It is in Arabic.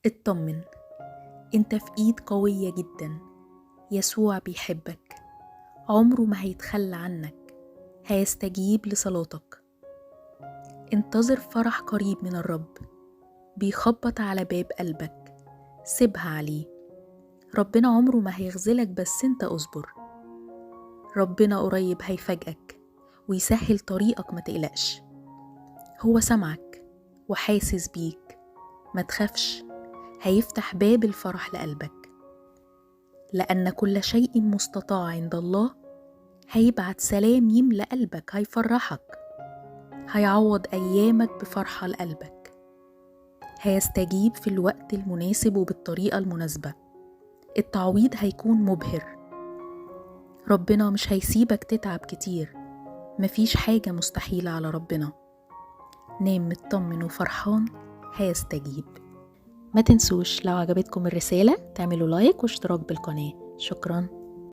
اطمن، انت في ايد قوية جدا. يسوع بيحبك، عمره ما هيتخلى عنك، هيستجيب لصلاتك. انتظر فرح قريب من الرب، بيخبط على باب قلبك، سيبها عليه. ربنا عمره ما هيخذلك، بس انت اصبر. ربنا قريب هيفاجئك ويسهل طريقك، ما تقلقش. هو سمعك وحاسس بيك، ما تخافش، هيفتح باب الفرح لقلبك. لأن كل شيء مستطاع عند الله. هيبعت سلام يملأ قلبك، هيفرحك، هيعوض أيامك بفرحة لقلبك، هيستجيب في الوقت المناسب وبالطريقة المناسبة. التعويض هيكون مبهر. ربنا مش هيسيبك تتعب كتير، مفيش حاجة مستحيلة على ربنا. نام مطمن وفرحان، هيستجيب. ما تنسوش لو عجبتكم الرسالة تعملوا لايك واشتراك بالقناة. شكراً.